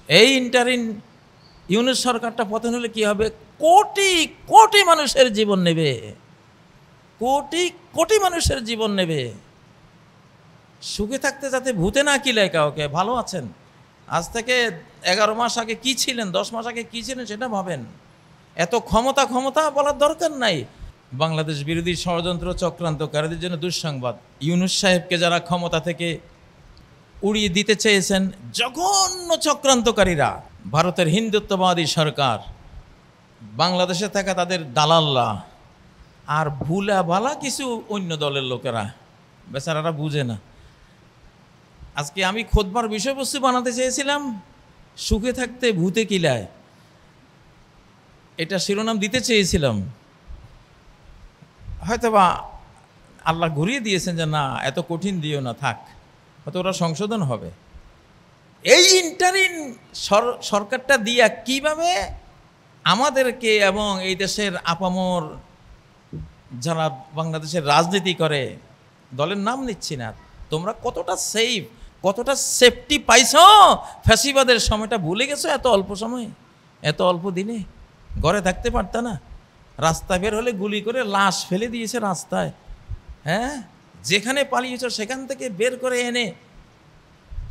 এই ইন্টারিম ইউনূস সরকারটা পতন হলে কি হবে? কোটি কোটি মানুষের জীবন নেবে, কোটি কোটি মানুষের জীবন নেবে। সুখে থাকতে যাতে ভূতে না কিলায় কাউকে। ভালো আছেন, আজ থেকে 11 মাস আগে কি ছিলেন, 10 মাস আগে কি ছিলেন সেটা ভাবেন। এত ক্ষমতা ক্ষমতা বলার দরকার নাই। বাংলাদেশ বিরোধী ষড়যন্ত্র চক্রান্তকারীদের জন্য দুঃসংবাদ। ইউনূস সাহেবকে যারা ক্ষমতা থেকে উড়িয়ে দিতে চেয়েছেন, জঘন্য চক্রান্তকারীরা, ভারতের হিন্দুত্ববাদী সরকার, বাংলাদেশে থাকা তাদের দালাল্লা, আর ভুলা ভালা কিছু অন্য দলের লোকেরা, বেচারারা বুঝে না। আজকে আমি খুতবার বিষয়বস্তু বানাতে চেয়েছিলাম সুখে থাকতে ভূতে কিলায়, এটা শিরোনাম দিতে চেয়েছিলাম। হয়তোবা আল্লাহ ঘুরিয়ে দিয়েছেন যে না, এত কঠিন দিও না, থাক, হয়তো ওরা সংশোধন হবে। এই ইন্টারিম সরকারটা দিয়া কিভাবে আমাদেরকে এবং এই দেশের আপামর যারা বাংলাদেশের রাজনীতি করে, দলের নাম নিচ্ছি না, তোমরা কতটা সেফ, কতটা সেফটি পাইছো? ফ্যাসিবাদের সময়টা ভুলে গেছো? এত অল্প সময়ে, এত অল্প দিনে ঘরে থাকতে পারত না? রাস্তায় বের হলে গুলি করে লাশ ফেলে দিয়েছে রাস্তায়। হ্যাঁ, যেখানে পালিয়েছ সেখান থেকে বের করে এনে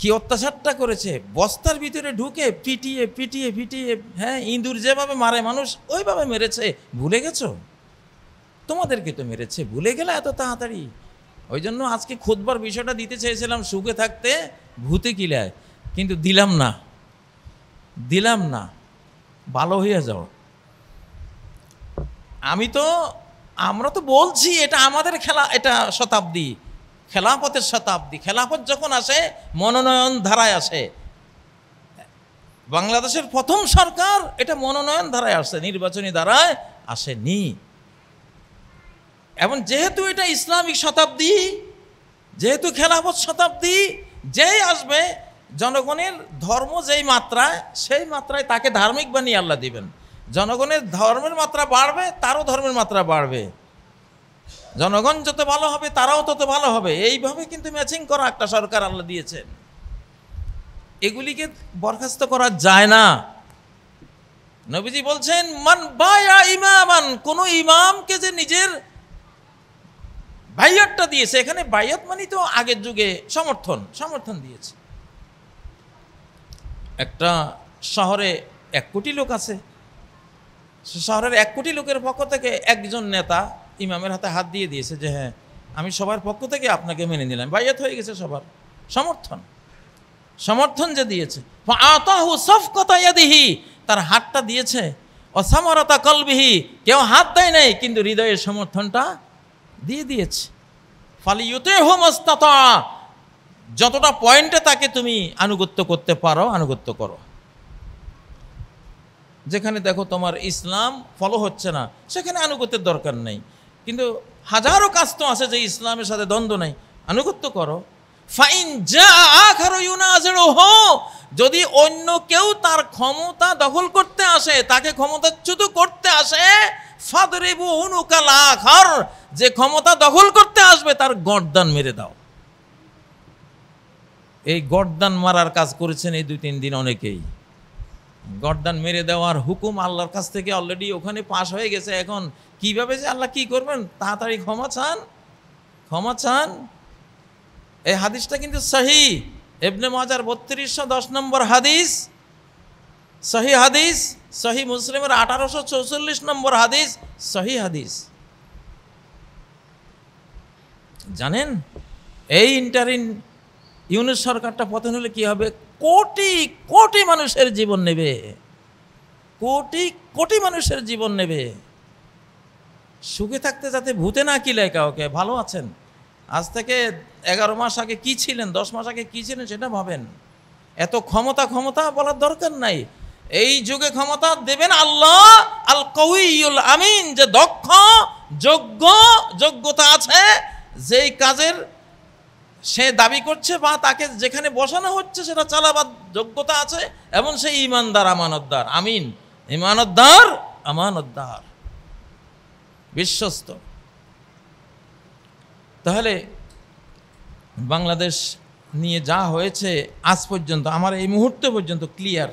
কি অত্যাচারটা করেছে, বস্তার ভিতরে ঢুকে পিটিয়ে পিটিয়ে পিটিয়ে, হ্যাঁ, ইঁদুর যেভাবে মারে মানুষ ওইভাবে মেরেছে। ভুলে গেছো? তোমাদেরকে তো মেরেছে, ভুলে গেলে এত তাড়াতাড়ি? ওই জন্য আজকে খুতবার বিষয়টা দিতে চেয়েছিলাম সুখে থাকতে ভূতে কিলায়, কিন্তু দিলাম না, দিলাম না। ভালো হইয়া যাও। আমরা তো বলছি এটা আমাদের খেলা, এটা শতাব্দী, খেলাফতের শতাব্দী। খেলাফত যখন আসে মনোনয়ন ধারায় আসে। বাংলাদেশের প্রথম সরকার এটা মনোনয়ন ধারায় আসে, নির্বাচনী ধারায় আসেনি। এবং যেহেতু এটা ইসলামিক শতাব্দী, যেহেতু খেলাফত শতাব্দী, যেই আসবে জনগণের ধর্ম যেই মাত্রায়, সেই মাত্রায় তাকে ধার্মিক বানিয়ে আল্লাহ দিবেন। জনগণের ধর্মের মাত্রা বাড়বে, তারও ধর্মের মাত্রা বাড়বে। জনগণ যত ভালো হবে তারাও তত ভালো হবে। এইভাবে কিন্তু ম্যাচিং করা একটা সরকার আল্লাহ দিয়েছেন। এগুলিকে বরখাস্ত করা যায় না। নবীজি বলছেন মান বায়া ইমামান, কোন ইমামকে যে নিজের বাইয়াতটা দিয়েছে, এখানে বাইয়াত মানে তো আগের যুগে সমর্থন দিয়েছে। একটা শহরে 1 কোটি লোক আছে, শহরের 1 কোটি লোকের পক্ষ থেকে একজন নেতা ইমামের হাতে হাত দিয়ে দিয়েছে যে হ্যাঁ, আমি সবার পক্ষ থেকে আপনাকে মেনে নিলাম। বাইয়াত হয়ে গেছে সবার সমর্থন যে দিয়েছে। আতাহু সাফকাতা ইয়াদিহি, তার হাতটা দিয়েছে। অসামারাতা কলবিহি, কেউ হাত দেয় নাই কিন্তু হৃদয়ের সমর্থনটা দিয়ে দিয়েছে। ফালিয়ুতিহু মাস্তাতা, যতটা পয়েন্টে তাকে তুমি আনুগত্য করতে পারো আনুগত্য করো। যেখানে দেখো তোমার ইসলাম ফলো হচ্ছে না, সেখানে আনুগত্যের দরকার নেই। কিন্তু হাজারো কাজ তো আছে যে ইসলামের সাথে দ্বন্দ্ব নেই, আনুগত্য করো। ফাইন যা আখারু ইউনাজিরুহু, যদি অন্য কেউ তার ক্ষমতা দখল করতে আসে, তাকে ক্ষমতাচ্যুত করতে আসে, ফাদরিবু উনুকাল আখার, যে ক্ষমতা দখল করতে আসবে তার গর্দান মেরে দাও। এই গর্দান মারার কাজ করেছেন এই 2-3 দিন অনেকেই। গর্দান মেরে দেওয়ার হুকুম আল্লাহর কাছ থেকে অলরেডি ওখানে পাশ হয়ে গেছে। এখন কিভাবে যে আল্লাহ কি করবেন, তাড়াতাড়ি ক্ষমা চান। এই হাদিসটা কিন্তু সহি, ইবনে মাজার 3210 নম্বর হাদিস, সহি হাদিস, সহি মুসলিমের 1844 নম্বর হাদিস, সহি হাদিস। জানেন এই ইন্টারিম ইউনূস সরকারটা পতন হলে কি হবে? কোটি কোটি মানুষের জীবন নেবে, কোটি কোটি মানুষের জীবন নেবে। সুখে থাকতে যাতে ভূতে না কিলায় কাউকে। ভালো আছেন, আজ থেকে 11 মাস আগে কি ছিলেন, 10 মাস আগে কি ছিলেন সেটা ভাবেন। এত ক্ষমতা বলার দরকার নাই। এই যুগে ক্ষমতা দেবেন আল্লাহ আল কওয়িউল আমিন, যে দক্ষ, যোগ্যতা আছে, যেই কাজের সে দাবি করছে বা তাকে যেখানে বসানো হচ্ছে সেটা চালাবার যোগ্যতা আছে, এবং সে ইমানদার, আমানতদার। আমিন, ইমানতদার, আমানতদার, বিশ্বস্ত। তাহলে বাংলাদেশ নিয়ে যা হয়েছে আজ পর্যন্ত, আমার এই মুহূর্ত পর্যন্ত ক্লিয়ার।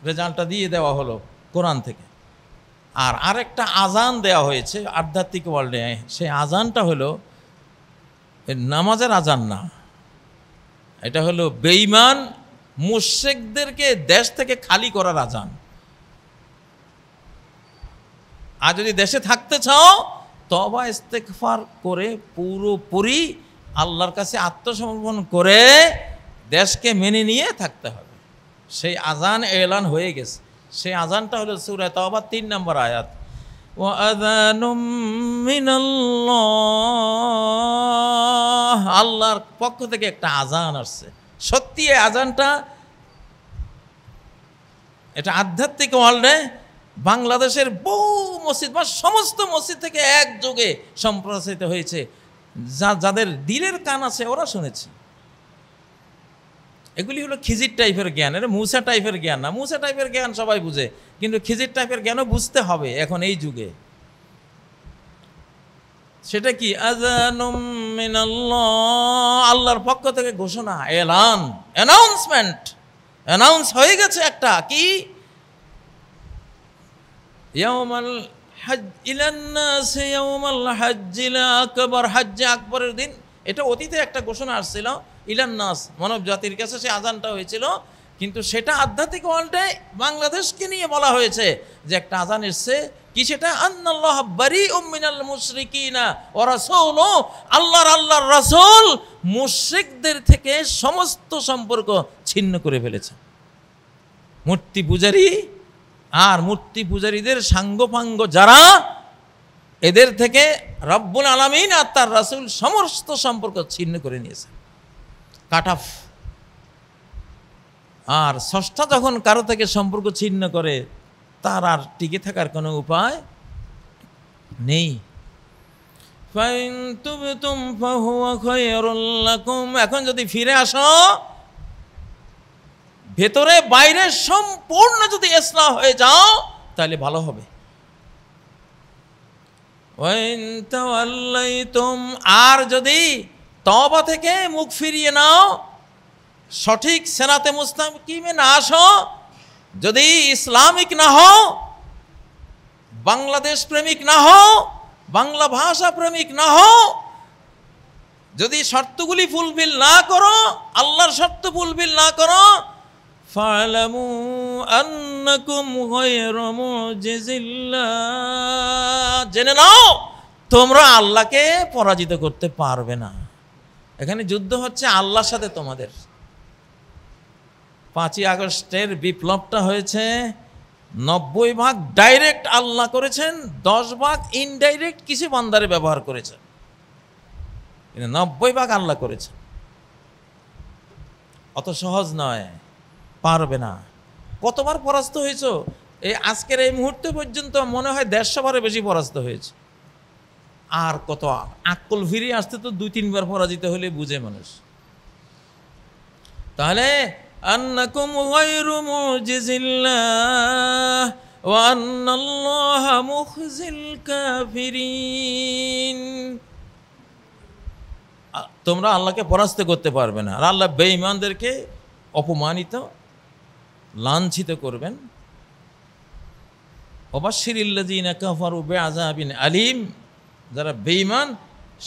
রেজাল্টটা দিয়ে দেওয়া হলো কোরআন থেকে। আর আরেকটা আজান দেওয়া হয়েছে আধ্যাত্মিক ওয়ার্ল্ডে, সেই আজানটা হলো নামাজের আজান না, এটা হলো বেঈমান মুশরিকদেরকে দেশ থেকে খালি করার আজান। আর যদি দেশে থাকতে চাও তওবা ইস্তেগফার করে পুরোপুরি আল্লাহর কাছে আত্মসমর্পণ করে দেশকে মেনে নিয়ে থাকতে হবে। সেই আজান এলান হয়ে গেছে। সেই আজানটা হলো সূরা তাওবা 3 নম্বর আয়াত, ওয়া আযানুম মিনাল্লাহ, আল্লাহর পক্ষ থেকে একটা আজান আসছে। সত্যি এই আজানটা এটা আধ্যাত্মিক ওয়ার্ল্ডে বাংলাদেশের বহু মসজিদ বা সমস্ত মসজিদ থেকে একযোগে সম্প্রচারিত হয়েছে। যাদের দিলের কান আছে ওরা শুনেছে। এগুলি হলো খিজির টাইপের জ্ঞান, এটা মুসা টাইপের জ্ঞান না। মুসা টাইপের জ্ঞান সবাই বুঝে, কিন্তু খিজির টাইপের জ্ঞানও বুঝতে হবে এখন এই যুগে। সেটা কি? আযানুম মিনাল্লাহ, আল্লাহর পক্ষ থেকে ঘোষণা, এলান, অ্যানাউন্সমেন্ট, অ্যানাউন্স হয়ে গেছে একটা কি, ইয়াউমাল হজ ইলান নাস ইয়াউমাল হজ্জিল আকবার, হজ্জে আকবরের দিন। এটা অতীতে একটা ঘোষণা আসছিল ইলান নাস, মানব জাতির কাছে সে আজানটা হয়েছিল, কিন্তু সেটা আধ্যাত্মিক ওয়ার্ল্ডে বাংলাদেশকে নিয়ে বলা হয়েছে যে একটা আজান এসছে। কি সেটা? আন্নাল্লাহ বারিউম মিনাল মুশরিকিনা ওয়া রাসূলু, আল্লাহর রাসূল মুশরিকদের থেকে সমস্ত সম্পর্ক ছিন্ন করে ফেলেছে। মূর্তি পূজারী আর মূর্তি পূজারীদের সাঙ্গপাঙ্গ যারা, এদের থেকে রব্বুল আলামিন আর তার রাসূল সমস্ত সম্পর্ক ছিন্ন করে নিয়েছে, কাট অফ। আর স্রষ্টা যখন কারো থেকে সম্পর্ক ছিন্ন করে তার আর টিকে থাকার কোনো উপায় নেই। ফাইন তুবতুম ফাহুয়া খায়রুল লাকুম, এখন যদি ফিরে আসো, ভেতরে বাইরে সম্পূর্ণ যদি ইসলাম হয়ে যাও তাহলে ভালো হবে। ওয়াইন তাওয়াল্লাইতুম, আর যদি তওবা থেকে মুখ ফিরিয়ে নাও, সঠিক সিরাতে মুস্তাকিমে না আসো, যদি ইসলামিক না হও, বাংলাদেশ প্রেমিক না হও, বাংলা ভাষা প্রেমিক না হও, যদি শর্তগুলি ফুলফিল না করো, আল্লাহর শর্ত ফুলফিল না করো, ফালামু আন্নাকুম গায়রু মুজিজিল্লাহ, জেনে নাও তোমরা আল্লাহকে পরাজিত করতে পারবে না। এখানে যুদ্ধ হচ্ছে আল্লাহর সাথে তোমাদের। 5ই আগস্টের বিপ্লবটা হয়েছে 90% ডাইরেক্ট আল্লাহ করেছেন, 10% ইনডাইরেক্ট কিছু বান্দারে ব্যবহার করেছেন, 90% আল্লাহ করেছেন। অত সহজ নয়, পারবে না। কতবার পরাস্ত হয়েছ এই আজকের এই মুহূর্তে পর্যন্ত? মনে হয় 150 বারের বেশি পরাস্ত হয়েছে। আর কত আকল ফিরিয়ে আসতে তো 2-3 বার পরাজিত হলে বুঝে মানুষ। তাহলে আন্নাকুম গায়রু মুজিজিল্লাহ ওয়া আন্নাল্লাহা মুখজিল কাফিরিন, তোমরা আল্লাহকে পরাস্ত করতে পারবে না। আর আল্লাহ বেঈমানদেরকে অপমানিত, লাঞ্ছিত করবেন। ওয়াবাশশিরিল্লাযীনা কাফারু বিআযাবিন আলীম, যারা বেঈমান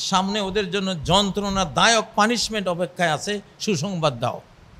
সামনে ওদের জন্য যন্ত্রণাদায়ক পানিশমেন্ট অপেক্ষায় আছে, সুসংবাদ দাও।